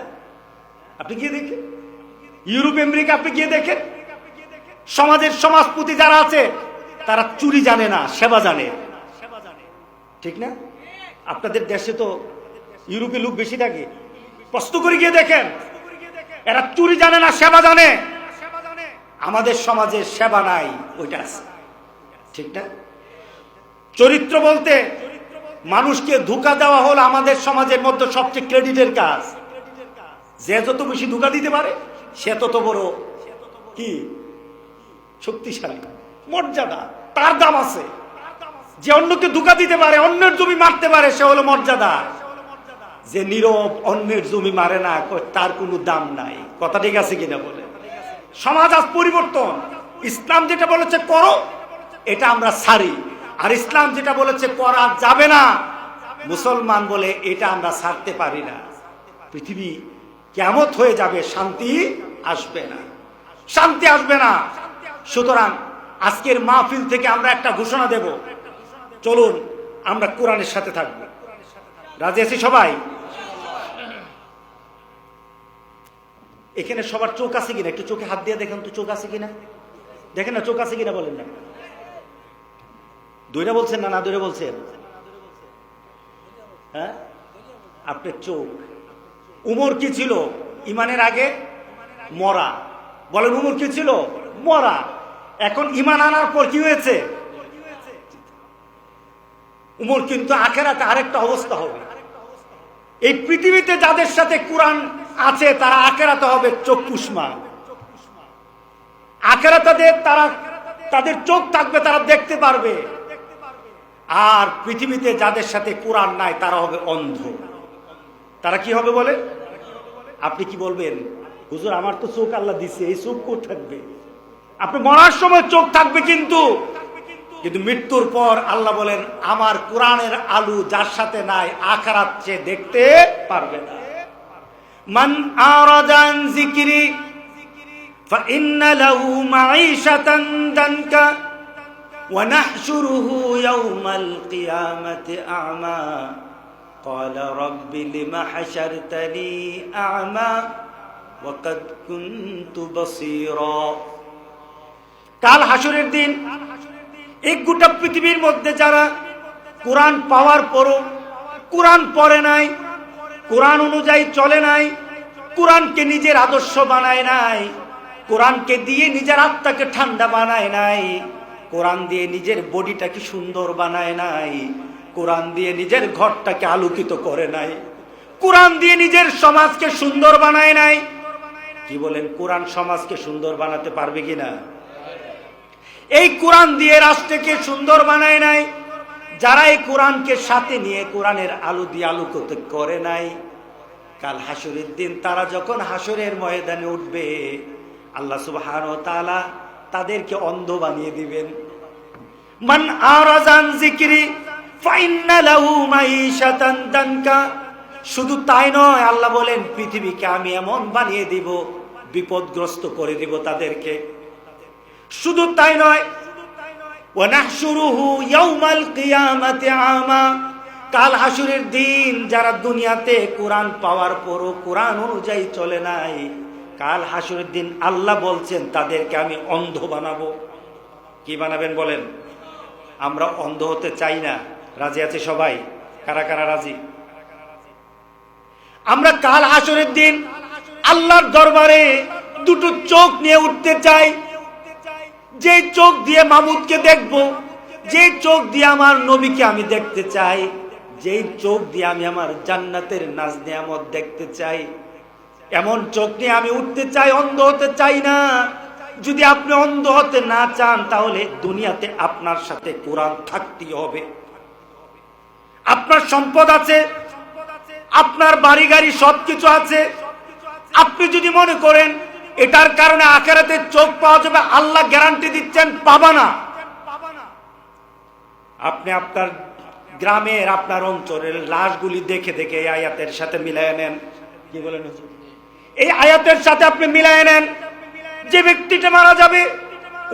আপনি গিয়ে দেখেন ইউরোপ আমেরিকা, আপনি গিয়ে দেখেন সমাজের সমাজপতি যারা আছে তারা চুরি জানে না, সেবা জানে, ঠিক না? আপনাদের দেশে তো ইউরোপে লোক বেশি থাকে, প্রশ্ন করে গিয়ে দেখেন এরা চুরি জানে না, সেবা জানে। আমাদের সমাজে সেবা নাই, ওইটা আছে, ঠিক না? চরিত্র বলতে মানুষকে ধোঁকা দেওয়া হলো আমাদের সমাজের মধ্যে সবচেয়ে ক্রেডিটের কাজ। যে যত বেশি ধোঁকা দিতে পারে সে তত বড় কি শক্তিশালী, মর্যাদা, তার দাম আছে। যে অন্যকে ধোঁকা দিতে পারে, অন্যের জমি মারতে পারে, সে হলো মর্যাদা। যে নীরব অন্যের জমি মারে না, তার কোনো দাম নাই। কথা ঠিক আছে কিনা বলে? সমাজ আজ পরিবর্তন। ইসলাম যেটা বলেছে করো, এটা আমরা ছাড়ি, আর ইসলাম যেটা বলেছে করা যাবে না, মুসলমান বলে এটা আমরা ছাড়তে পারি না। পৃথিবী কিয়ামত হয়ে যাবে, শান্তি আসবে না, শান্তি আসবে না। সুতরাং আজকের মাহফিল থেকে আমরা একটা ঘোষণা দেব, চলুন আমরা কোরআনের সাথে থাকব। রাজি আছি সবাই? এখানে সবার চোখ আছে কিনা? একটু চোখে হাত দিয়ে দেখেন তো, চোখ আছে কিনা দেখেন না, চোখ আছে কিনা বলেন না। দইরা বলছেন না, না দইরা বলছেন? হ্যাঁ, আপনার চোখ। উমর কি ছিল ইমানের আগে? মরা। বলেন উমর কি ছিল? মরা। এখন ইমান আনার পর কি হয়েছে? উমর কিন্তু আখেরাতে আরেকটা অবস্থা হবে। এই পৃথিবীতে যাদের সাথে কোরআন আছে তারা আখেরাতে হবে চক্ষুষ্মান। আখেরাতে তারা, তাদের চোখ থাকবে, তারা দেখতে পারবে। আর পৃথিবীতে যাদের সাথে কোরআন নাই তারা হবে অন্ধ। তারা কি হবে বলে? আপনি কি বলবেন? হুজুর আমার তো চোখ আল্লাহ দিছে, এই চোখ কোথ থাকবে? আপনি মরার সময় চোখ থাকবে, কিন্তু মৃত্যুর পর আল্লাহ বলেন আমার কোরআনের আলো যার সাথে নাই, আখিরাত সে দেখতে পারবে না। মান আরাদা আন যিকরি ফাইন্না লাহু মাঈশাতান দানকা ওয়া নাহশুরুহু ইয়াওমাল কিয়ামাতি আ'মা ক্বালা রাব্বি লিমা হাশারতানি আ'মা ওয়া কাদ কুনতু বাসীরা। কাল হাসরের দিন এই গোটা পৃথিবীর মধ্যে যারা কোরআন পাওয়ার পরও কোরআন পড়ে নাই, কোরআন অনুযায়ী চলে নাই, কোরআনকে নিজের আদর্শ বানায় নাই, কোরআনকে দিয়ে নিজের আত্মাকে ঠান্ডা বানায় নাই, কোরআন দিয়ে নিজের বডিটাকে সুন্দর বানায় নাই, কোরআন দিয়ে নিজের ঘরটাকে আলোকিত করে নাই, কোরআন দিয়ে নিজের সমাজকে সুন্দর বানায় নাই। কি বলেন, কোরআন সমাজকে সুন্দর বানাতে পারবে কিনা? এই কোরআন দিয়ে রাষ্ট্রকে সুন্দর বানায় নাই। যারা এই কোরআনকে সাথে নিয়ে কোরআনের আলো দিয়ে আলোকিত করে নাই, কাল হাসরের দিন তারা যখন হাসরের ময়দানে উঠবে, আল্লাহ সুবহানাহু ওয়া তাআলা তাদেরকে অন্ধ বানিয়ে দিবেন। মান আরাযা আন যিকরি ফাইন্না লাহু মাঈশাতান দানকা। শুধু তাই নয়, আল্লাহ বলেন পৃথিবীকে আমি এমন বানিয়ে দিব, বিপদগ্রস্ত করে দিব তাদেরকে। শুধু তাই নয়, ওয়া নাহশুরুহু ইয়াওমাল কিয়ামাতি আ'মা। কাল হাসরের দিন যারা দুনিয়াতে কোরআন পাওয়ার পরও কোরআন অনুযায়ী চলে নাই, কাল হাসরের দিন আল্লাহ বলছেন তাদেরকে আমি অন্ধ বানাবো। কি বানাবেন বলেন? আমরা অন্ধ হতে চাই না। রাজি আছে সবাই? কারা কারা রাজি? আমরা কাল হাসরের দিন আল্লাহর দরবারে দুটো চোখ নিয়ে উঠতে চাই। যে চোখ দিয়ে মাবুদকে দেখব, যে চোখ দিয়ে আমার নবীকে আমি দেখতে চাই, যে চোখ দিয়ে আমি আমার জান্নাতের নাজ নিয়ামত দেখতে চাই, এমন চোখ নিয়ে আমি উঠতে চাই, অন্ধ হতে চাই না। যদি আপনি অন্ধ হতে না চান, তাহলে দুনিয়াতে আপনার সাথে কোরআন থাকতেই হবে। আপনার সম্পদ আছে, আপনার বাড়ি গাড়ি সবকিছু আছে, আপনি যদি মনে করেন এটার কারণে আখিরাতে চোখ পাওয়া যাবে, আল্লাহ গ্যারান্টি দিচ্ছেন পাবা না। আপনি আপনার গ্রামের, আপনার অঞ্চলের লাশগুলি দেখে দেখে এই আয়াতের সাথে মিলায় নেন। কি বলেন হুজুর? এই আয়াতের সাথে আপনি মিলায় নেন, যে ব্যক্তিটা মারা যাবে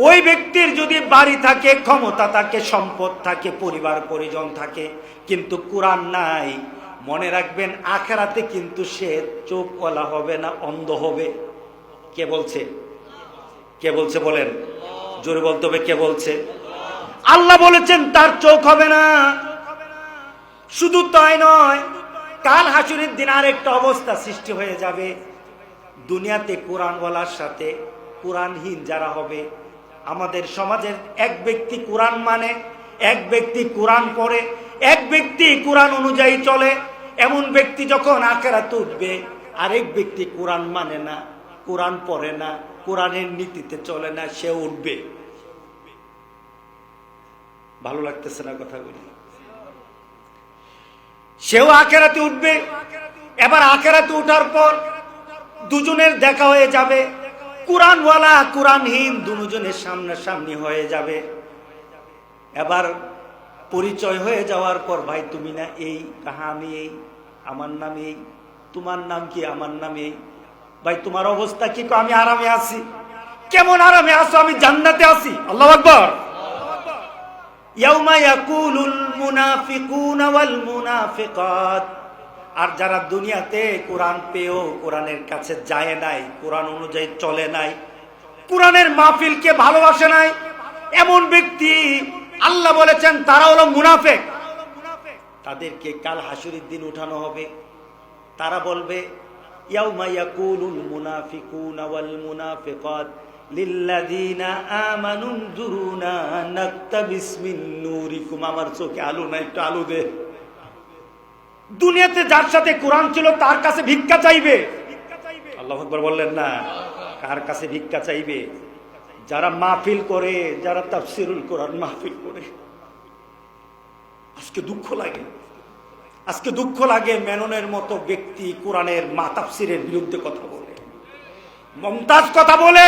ওই ব্যক্তির যদি বাড়ি থাকে, ক্ষমতা থাকে, সম্পদ থাকে, পরিবার পরিজন থাকে, কিন্তু কোরআন নাই, মনে রাখবেন আখিরাতে কিন্তু সে চোখওয়ালা হবে না, অন্ধ হবে। কে বলছে? কে বলছে বলেন? জোরে বলতে হবে, কে বলছে? আল্লাহ বলেছেন তার চোখ হবে না। শুধু তাই নয়, কাল হাসুরের দিন আর একটা অবস্থা সৃষ্টি হয়ে যাবে। দুনিয়াতে কোরআনওয়ালার সাথে কোরআনহীন যারা হবে, আমাদের সমাজের এক ব্যক্তি কোরআন মানে, এক ব্যক্তি কোরআন পড়ে, এক ব্যক্তি কোরআন অনুযায়ী চলে, এমন ব্যক্তি যখন আখিরাতে উঠবে, আরেক ব্যক্তি কোরআন মানে না, কোরআন পড়ে না, কোরআনের নীতিতে চলে না, সে উঠবে। ভালো লাগতেছে না কথাগুলি? সেও আখিরাতে উঠবে। এবার আখিরাতে উঠার পর দুজনের দেখা হয়ে যাবে, কোরআনওয়ালা কোরআনহীন দুজনের সামনাসামনি হয়ে যাবে। এবার পরিচয় হয়ে যাওয়ার পর, ভাই তুমি না এই, কাহা আমি এই, আমার নাম এই, তোমার নাম কি, আমার নাম এই, ভাই তোমার অবস্থা কি? আমি আরামে আছি। কেমন আরামে আছো? আমি জান্নাতে আছি। আল্লাহু আকবার। ইয়াউমা ইয়াকুলুল মুনাফিকুনা ওয়াল মুনাফিকাত। আর যারা দুনিয়াতে কোরআন পেয়েও কোরআনের কাছে যায় নাই, কোরআন অনুযায়ী চলে নাই, কোরআনের মাহফিলকে ভালোবাসে নাই, এমন ব্যক্তি আল্লাহ বলেছেন তারা হলো মুনাফিক। তাদেরকে কাল হাসুরের দিন উঠানো হবে। তারা বলবে, ইয়াউমা ইয়াকুলুল মুনাফিকুনা ওয়াল মুনাফিকাত লিল্লাযীনা আমানু নজুরুনা নাকতাবিস মিন নূরিকুম। আমার চোখে আলো নাই, একটু আলো দে। দুনিয়াতে যার সাথে কোরআন ছিল তার কাছে ভিক্ষা চাইবে। আল্লাহু আকবার বললেন না? কার কাছে ভিক্ষা চাইবে? যারা মাহফিল করে, যারা তাফসিরুল কোরআন মাহফিল করে। আজকে দুঃখ লাগে, আজকে দুঃখ লাগে মেননের মতো ব্যক্তি কোরআনের তাফসিরের বিরুদ্ধে কথা বলে, মমতাজ কথা বলে,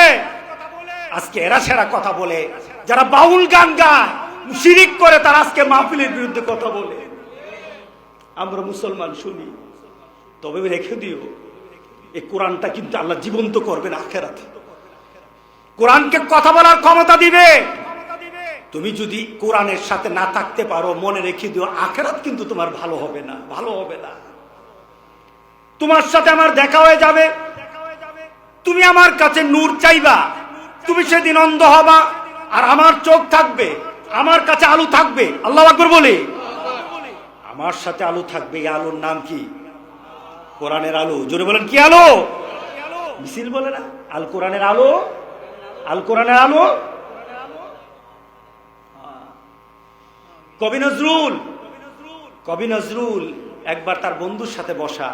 আজকে এরা সেরা কথা বলে, যারা বাউল গান গায়, শিরিক করে, তারা আজকে মাহফিলের বিরুদ্ধে কথা বলে। আমরা মুসলমান শুনি, তবে রেখে দিও, এই কোরআনটা কিন্তু আল্লাহ জীবন্ত করবেন আখিরাতে। কোরআনকে কথা বলার ক্ষমতা দিবে। তুমি যদি কোরআনের সাথে না থাকতে পারো, মনে রেখে দিও আখিরাত কিন্তু তোমার ভালো হবে না, ভালো হবে না। তোমার সাথে আমার দেখা হয়ে যাবে, তুমি আমার কাছে নূর চাইবা, তুমি সেদিন অন্ধ হবা, আর আমার চোখ থাকবে, আমার কাছে আলো থাকবে। আল্লাহু আকবার বলে, আমার সাথে আলো থাকবে। এই আলোর নাম কি? কোরআনের আলো। জোরে বলেন, কি আলো? মিছিল বলে না, আল কোরআনের আলো, আল কোরআনের আলো। কবি নজরুল একবার তার বন্ধুর সাথে বসা,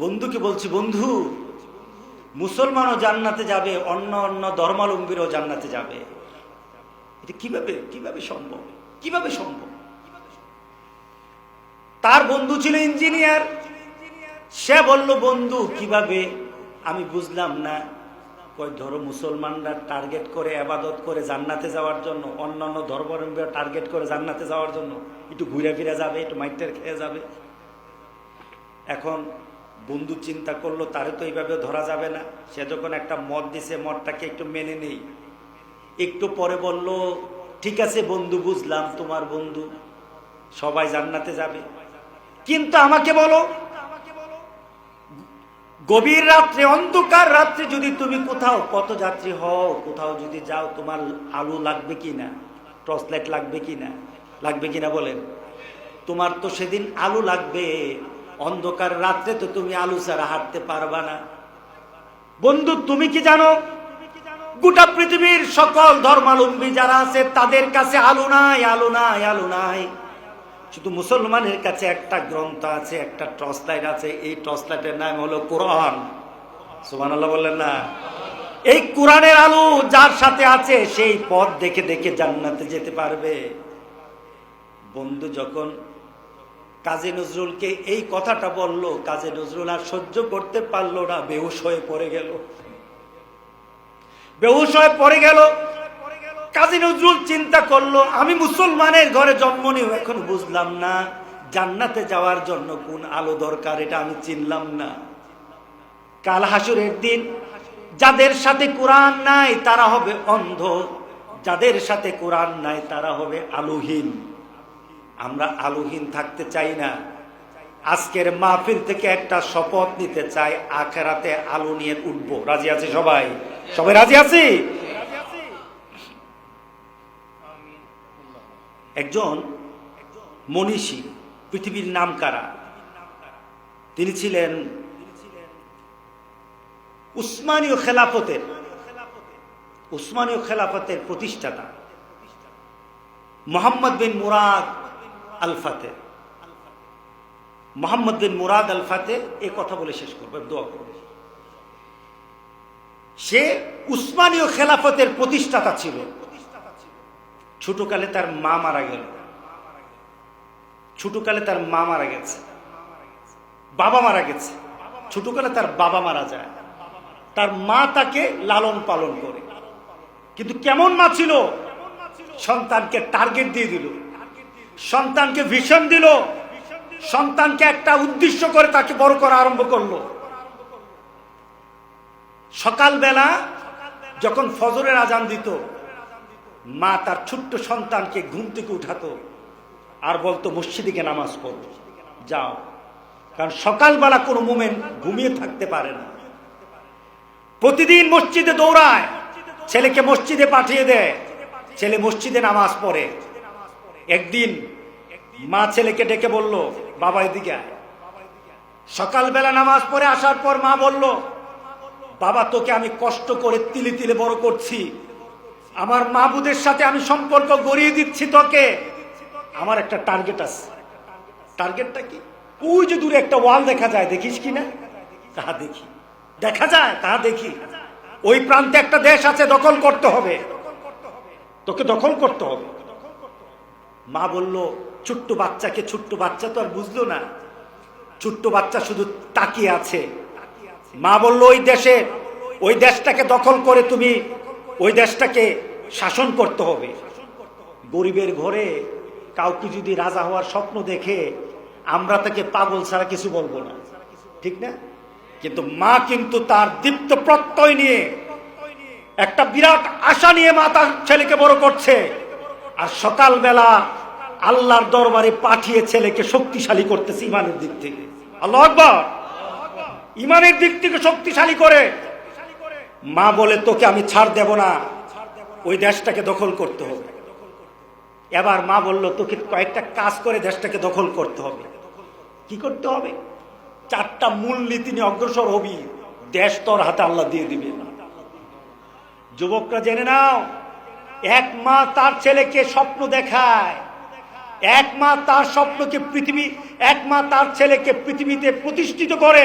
বন্ধুকে বলছি, বন্ধু মুসলমানও জান্নাতে যাবে, অন্য অন্য ধর্মাবলম্বীরাও জান্নাতে যাবে, এটা কিভাবে কিভাবে সম্ভব? কিভাবে সম্ভব? তার বন্ধু ছিল ইঞ্জিনিয়ার। সে বলল, বন্ধু কিভাবে? আমি বুঝলাম না। কয়, ধরো মুসলমানরা টার্গেট করে ইবাদত করে জান্নাতে যাওয়ার জন্য, অন্যান্য ধর্মাবলম্বীরা টার্গেট করে জান্নাতে যাওয়ার জন্য একটু ঘুরে ফিরে যাবে, একটু মাইটের খেয়ে যাবে। এখন বন্ধু চিন্তা করলো তারে তো এইভাবে ধরা যাবে না। সে যখন একটা মত দিছে, মতটাকে একটু মেনে নেই। একটু পরে বলল, ঠিক আছে বন্ধু, বুঝলাম তোমার বন্ধু, সবাই জান্নাতে যাবে, কিন্তু আমাকে বলো, গভীর রাত্রে, অন্ধকার রাত্রে যদি তুমি কোথাও পথযাত্রী হও, কোথাও যদি যাও, তোমার আলো লাগবে কিনা, টর্চ লাইট লাগবে কিনা? লাগবে কিনা বলেন? তোমার তো সেদিন আলো লাগবে, অন্ধকার রাত্রে তো তুমি আলো ছাড়া হাঁটতে পারবা না। বন্ধু তুমি কি জানো, গোটা পৃথিবীর সকল ধর্মাবলম্বী যারা আছে তাদের কাছে আলো নাই, আলো নাই, আলো নাই। শুধু মুসলমানের কাছে একটা গ্রন্থ আছে, একটা টর্চ লাইট আছে। এই টর্চ লাইটের নাম হলো কোরআন। সুবহানাল্লাহ বললেন না? এই কোরআনের আলো যার সাথে আছে, সেই পথ দেখে দেখে জান্নাতে যেতে পারবে। বন্ধু যখন কাজী নজরুলকে এই কথাটা বলল, কাজী নজরুল আর সহ্য করতে পারলো না, বেহুশ হয়ে পড়ে গেল। বেহুশ হয়ে পড়ে গেল। কাজী নজরুল চিন্তা করলো, আমি মুসলমানের ঘরে জন্ম নিয়ে এখন বুঝলাম না জান্নাতে যাওয়ার জন্য কোন আলো দরকার, এটা আমি চিনলাম না। কাল হাসুরের দিন যাদের সাথে কোরআন নাই তারা হবে অন্ধ, যাদের সাথে কোরআন নাই তারা হবে আলোহীন। আমরা আলোহীন থাকতে চাই না। আজকের মাহফিল থেকে একটা শপথ নিতে চাই, আখেরাতে আলো নিয়ে উঠবো। রাজি আছি সবাই? সবাই রাজি আছি? একজন মনীষী, পৃথিবীর নামকারা, তিনি ছিলেন উসমানীয় খেলাফতের প্রতিষ্ঠাতা মোহাম্মদ বিন মুরাদ আল ফাতেহ। মোহাম্মদ বিন মুরাদ আল ফাতেহ এই কথা বলে শেষ করবো, দোয়া করব। সে উসমানীয় খেলাফতের প্রতিষ্ঠাতা ছিল। ছোটকালে তার মা মারা গেল, ছোটকালে তার মা মারা গেছে, বাবা মারা গেছে, ছোটকালে তার বাবা মারা যায়। তার মা তাকে লালন পালন করে, কিন্তু কেমন মা ছিল? সন্তানকে টার্গেট দিয়ে দিল, সন্তানকে ভিশন দিল, সন্তানকে একটা উদ্দেশ্য করে তাকে বড় করা আরম্ভ করলো। সকালবেলা যখন ফজরের আজান দিত, মা তার ছোট্ট সন্তানকে ঘুম থেকে উঠাতো আর বলতো, মসজিদে গিয়ে নামাজ পড়ো, যাও। কারণ সকালবেলা কোনো মোমেন্ট ঘুমিয়ে থাকতে পারে না। প্রতিদিন মসজিদে দৌড়ায়, ছেলেকে মসজিদে পাঠিয়ে দেয়, ছেলে মসজিদে নামাজ পড়ে। একদিন মা ছেলেকে ডেকে বলল, বাবা এদিকে আয়। সকালবেলা নামাজ পড়ে আসার পর মা বলল, বাবা তোকে আমি কষ্ট করে তিলে তিলে বড় করছি, আমার মাবুদের সাথে আমি সম্পর্ক গড়িয়ে দিচ্ছি তোকে, আমার একটা টার্গেট আছে। টার্গেটটা কি? ওই যে দূরে একটা ওয়াল দেখা যায়, দেখিস কিনা? তাহা দেখি। দেখা যায়? তাহা দেখি। ওই প্রান্তে একটা দেশ আছে, দখল করতে হবে, তোকে দখল করতে হবে। মা বলল, ছোট্ট বাচ্চাকে, ছোট্ট বাচ্চা তো আর বুঝলো না, ছোট্ট বাচ্চা শুধু তাকিয়ে আছে। মা বলল, ওই দেশটাকে দখল করে তুমি ওই দেশটাকে শাসন করতে হবে। গরিবের ঘরে কাউকে যদি রাজা হওয়ার স্বপ্ন দেখে, আমরা তাকে পাগল ছাড়া কিছু বলবো না, ঠিক না? কিন্তু মা কিন্তু তার দীপ্ত প্রত্যয় নিয়ে, একটা বিরাট আশা নিয়ে মা তার ছেলেকে বড় করছে। আর সকালবেলা আল্লাহর দরবারে পাঠিয়ে ছেলেকে শক্তিশালী করতেছে ইমানের দিক থেকে। আল্লাহু আকবার! ইমানের দিক থেকে শক্তিশালী করে। মা বলে, তোকে আমি ছাড় দেব না, ওই দেশটাকে দখল করতে হবে। এবার মা বলল, তোকে কয়েকটা কাজ করে দেশটাকে দখল করতে হবে। কি করতে হবে? 4টা মূল নীতি নিয়ে অগ্রসর হবি, দেশ তোর হাতে আল্লাহ দিয়ে দিবে। যুবকরা জেনে নাও, এক মা তার ছেলেকে স্বপ্ন দেখায়, এক মা তার স্বপ্নকে এক মা তার ছেলেকে পৃথিবীতে প্রতিষ্ঠিত করে,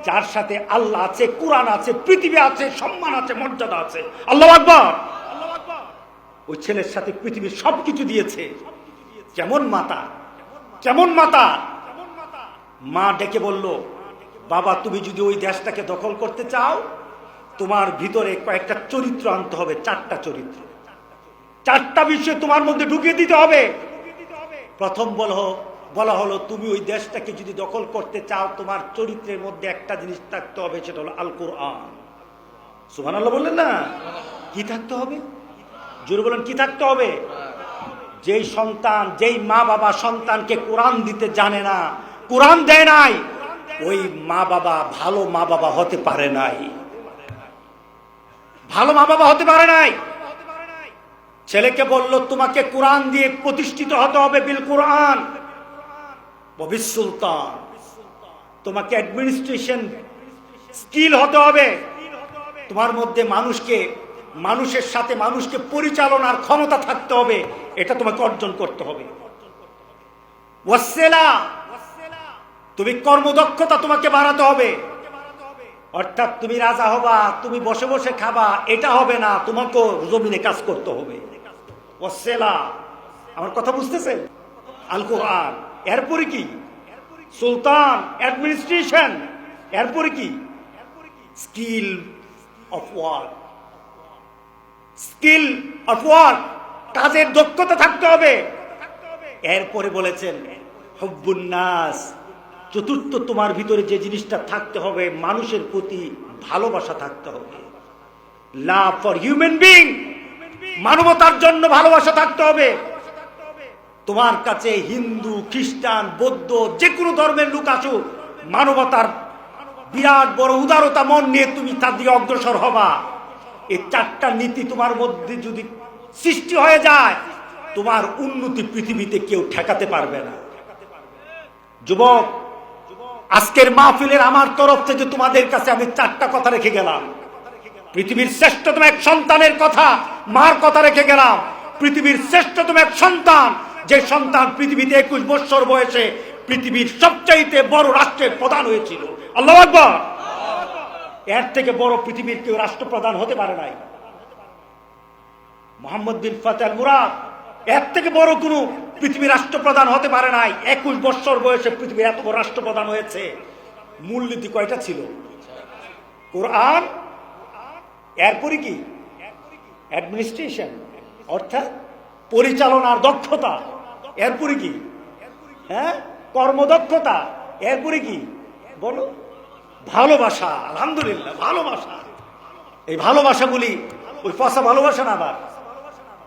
যার সাথে আল্লাহ আছে, কোরআন আছে, পৃথিবী আছে, সম্মান আছে, মর্যাদা আছে। আল্লাহু আকবার! ওই ছেলের সাথে পৃথিবীর সবকিছু দিয়েছে। কেমন মাতা, কেমন মাতা! মা ডেকে বলল, বাবা তুমি যদি ওই দেশটাকে দখল করতে চাও, তোমার ভিতরে কয়েকটা চরিত্র আনতে হবে, 4টা চরিত্র, 4টা বিষয় তোমার মধ্যে ঢুকিয়ে দিতে হবে। প্রথম বলা হলো, তুমি ওই দেশটাকে যদি দখল করতে চাও, তোমার চরিত্রের মধ্যে একটা জিনিস থাকতে হবে, সেটা হলো আল কোরআন। সুবহানাল্লাহ বললেন না? কি থাকতে হবে? জোরে বলেন, কি থাকতে হবে? যেই মা বাবা সন্তানকে কোরআন দিতে জানে না, কোরআন দেয় নাই, ওই মা বাবা ভালো মা বাবা হতে পারে নাই, ভালো মা বাবা হতে পারে নাই। ছেলেকে বলল, তোমাকে কোরআন দিয়ে প্রতিষ্ঠিত হতে হবে, বিল কোরআন ওয়াবিস সুলতান। তোমাকে অ্যাডমিনিস্ট্রেশন স্কিল হতে হবে, তোমার মধ্যে মানুষের সাথে মানুষকে পরিচালনার ক্ষমতা থাকতে হবে, এটা তোমাকে অর্জন করতে হবে। ওয়াসসালা, তুমি কর্মদক্ষতা তোমাকে বাড়াতে হবে। অর্থাৎ তুমি রাজা হবা, তুমি বসে বসে খাবা, এটা হবে না, তোমাকে জমিনে কাজ করতে হবে। ওয়াসসালা, আমার কথা বুঝতেছেন? আল কোরআন, এরপরে কি সুলতান, অ্যাডমিনিস্ট্রেশন, এরপরে কি skill of work, skill of work, কাজের দক্ষতা থাকতে হবে। এরপরে বলেছেন হুব্বুন নাস, চতুর্থ তোমার ভিতরে যে জিনিসটা থাকতে হবে, মানুষের প্রতি ভালোবাসা থাকতে হবে। লাভ ফর হিউম্যান বিং, মানবতার জন্য ভালোবাসা থাকতে হবে। তোমার কাছে হিন্দু, খ্রিস্টান, বৌদ্ধ, যে কোনো ধর্মের লোক আসুক, মানবতার বিরাট বড় উদারতা মন নিয়ে তুমি তার দিকে অগ্রসর হবা। এই চারটা নীতি তোমার মধ্যে যদি সৃষ্টি হয়ে যায়, তোমার উন্নতি পৃথিবীতে কেউ ঠেকাতে পারবে না। যুবক, আজকের মাহফিলের আমার তরফ থেকে তোমাদের কাছে আমি চারটা কথা রেখে গেলাম। পৃথিবীর শ্রেষ্ঠতম এক সন্তানের কথা, মার কথা রেখে গেলাম। পৃথিবীর শ্রেষ্ঠতম এক সন্তান, যে সন্তান পৃথিবীতে 21 বছর বয়সে পৃথিবীর সবচাইতে বড় রাষ্ট্রের প্রধান হয়েছিল। আল্লাহু আকবার। এর থেকে বড় পৃথিবীর কেউ রাষ্ট্রপ্রধান হতে পারে নাই। মোহাম্মদ বিন ফাতেহ আল মুরাদ এর থেকে বড় কোন পৃথিবীর রাষ্ট্রপ্রধান হতে পারে নাই। 21 বছর বয়সে পৃথিবীর এত বড় রাষ্ট্রপ্রধান হয়েছে। মূলনীতি কয়টা ছিল? কোরআন, এরপরে কি অ্যাডমিনিস্ট্রেশন, অর্থাৎ পরিচালনার দক্ষতা, এরপরে কি কর্মদক্ষতা, এরপরে কি বলো ভালোবাসা। আলহামদুলিল্লাহ, ভালোবাসা। এই ভালোবাসাগুলি ওই পচা ভালোবাসা না, আবার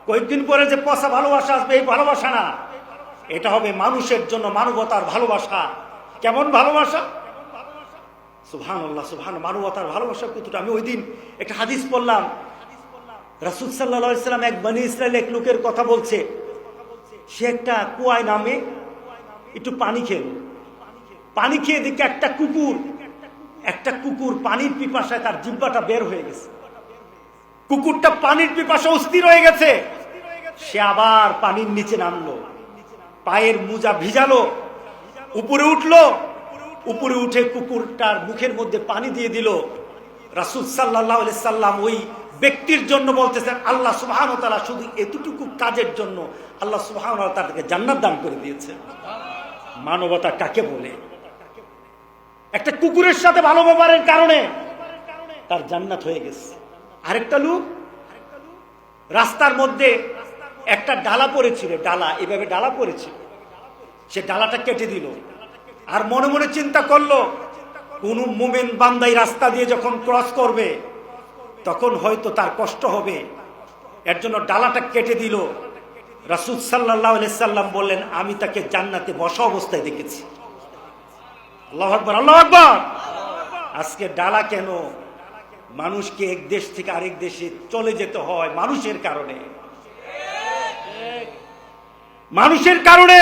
কয়েকদিন পরে যে পচা ভালোবাসা আসবে এই ভালোবাসা না, এটা হবে মানুষের জন্য মানবতার ভালোবাসা। কেমন ভালোবাসা? সুবহানাল্লাহ, সুবহান, মানবতার ভালোবাসা কতটা। আমি ওই দিন একটা হাদিস পড়লাম, রাসূল সাল্লাল্লাহু আলাইহি সাল্লাম এক বনি ইসরাইল এক লোকের কথা বলছে। সে একটা কুয়ায় নামে একটু পানি খেল, পানি খেয়ে দেখে একটা কুকুর পানির পিপাসায় তার জিহ্বাটা বের হয়ে গেছে। কুকুরটা পানির পিপাসা অস্থির হয়ে গেছে। সে আবার পানির নিচে নামলো, পায়ের মোজা ভিজালো, উপরে উঠলো, উপরে উঠে কুকুরটার মুখের মধ্যে পানি দিয়ে দিল। রাসূল সাল্লাল্লাহু আলাইহি সাল্লাম ওই ব্যক্তির জন্য বলতেছেন, আল্লাহ সুবহানাহু ওয়া তাআলা শুধু এতটুকু কাজের জন্য আল্লাহ সুবহানাহু ওয়া তাআলাকে জান্নাত দান করে দিয়েছেন। মানবতা কাকে বলে? একটা কুকুরের সাথে ভালো ব্যবহারের কারণে তার জান্নাত হয়ে গেছে। আরেকটা লোক রাস্তার মধ্যে একটা ডালা পড়েছিল, ডালা এভাবে ডালা পড়েছিল, সে ডালাটা কেটে দিল। আর মনে মনে চিন্তা করলো, কোন মুমিন বান্দাই রাস্তা দিয়ে যখন ক্রস করবে তখন হয়তো তার কষ্ট হবে, এর জন্য ডালাটা কেটে দিল। রাসূল সাল্লাল্লাহু আলাইহি সাল্লাম বললেন, আমি তাকে জান্নাতে বসা অবস্থায় দেখেছি। আল্লাহু আকবার, আল্লাহু আকবার। আজকে ডালা কেন? মানুষকে এক দেশ থেকে আরেক দেশে চলে যেতে হয় মানুষের কারণে। মানুষের কারণে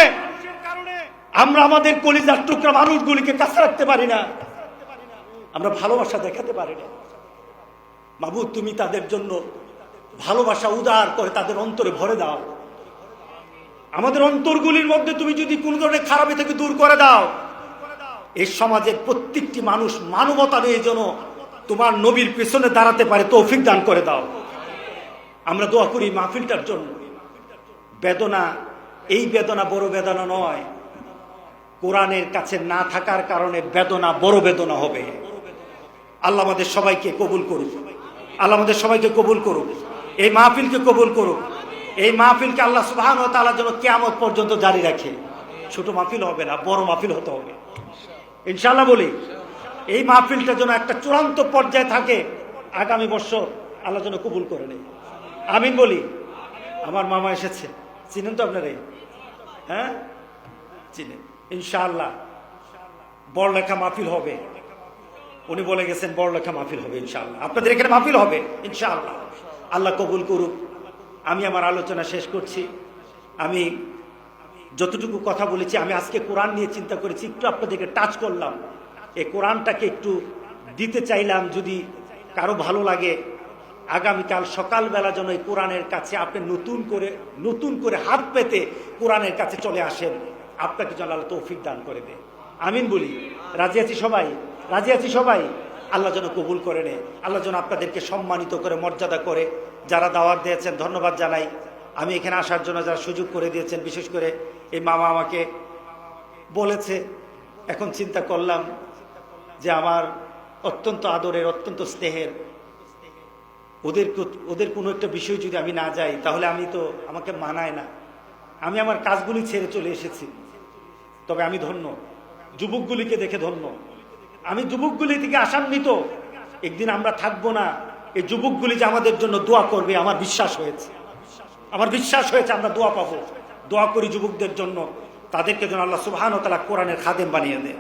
আমরা আমাদের কলিজার টুকরা মানুষগুলিকে কাছে রাখতে পারি না, আমরা ভালোবাসা দেখাতে পারি না। মাবুদ, তুমি তাদের জন্য ভালোবাসা উদার করে তাদের অন্তরে ভরে দাও। আমাদের অন্তরগুলির মধ্যে তুমি যদি কোন ধরনের খারাপি থেকে দূর করে দাও, এই সমাজের প্রত্যেকটি মানুষ মানবতা নিয়ে যেন তোমার নবীর পেছনে দাঁড়াতে পারে তৌফিক দান করে দাও। আমরা দোয়া করি মাহফিলটার জন্য। বেদনা, এই বেদনা বড় বেদনা নয়, কোরআনের কাছে না থাকার কারণে বেদনা বড় বেদনা হবে। আল্লাহ আমাদের সবাইকে কবুল করুক, আল্লাহ আমাদের সবাইকে কবুল করুক, এই মাহফিলকে কবুল করুক। এই মাহফিলকে আল্লাহ সুবহানাহু ওয়া তাআলা যেন কিয়ামত পর্যন্ত জারি রাখে। ছোট মাহফিল হবে না, বড় মাহফিল হতে হবে ইনশাআল্লাহ। বলি এই মাহফিলটা যেন একটা চূড়ান্ত পর্যায়ে থাকে, আগামী বছর আল্লাহ যেন কবুল করে নেয়। আমিন বলি। আমার মামা এসেছে, চিনেন তো আপনারা? হ্যাঁ, চিনেন। ইনশাআল্লাহ বড়লেখা মাহফিল হবে, উনি বলে গেছেন বড়লেখা মাহফিল হবে ইনশাআল্লাহ। আপনাদের এখানে মাহফিল হবে ইনশাআল্লাহ। আল্লাহ কবুল করুক। আমি আমার আলোচনা শেষ করছি। আমি যতটুকু কথা বলেছি, আমি আজকে কোরআন নিয়ে চিন্তা করেছি, একটু আপনাদেরকে টাচ করলাম। এই কোরআনটাকে একটু দিতে চাইলাম, যদি কারো ভালো লাগে আগামীকাল সকালবেলা যেন এই কোরআনের কাছে আপনি নতুন করে হাত পেতে কোরআনের কাছে চলে আসেন। আপনাকে যেন আল্লাহ তৌফিক দান করে দেয়। আমিন বলি। রাজি আছি সবাই? রাজি আছি সবাই? আল্লাহ যেন কবুল করে নেয়, আল্লাহ যেন আপনাদেরকে সম্মানিত করে মর্যাদা করে। যারা দাওয়াত দিয়েছেন ধন্যবাদ জানাই। আমি এখানে আসার জন্য যারা সুযোগ করে দিয়েছেন, বিশেষ করে এই মামা আমাকে বলেছে। এখন চিন্তা করলাম যে আমার অত্যন্ত আদরের, অত্যন্ত স্নেহের ওদের কোনো একটা বিষয় যদি আমি না যাই তাহলে আমাকে মানায় না। আমি আমার কাজগুলি ছেড়ে চলে এসেছি। তবে আমি ধন্য, যুবকগুলিকে দেখে ধন্য। আমি যুবকগুলি থেকে আশান্বিত, একদিন আমরা থাকবো না, এই যুবকগুলি যে আমাদের জন্য দোয়া করবে আমার বিশ্বাস হয়েছে। আমরা দোয়া পাবো। দোয়া করি যুবকদের জন্য, তাদেরকে যেন আল্লাহ সুবহানাহু ওয়া তাআলা কোরআনের খাদেম বানিয়ে দেয়।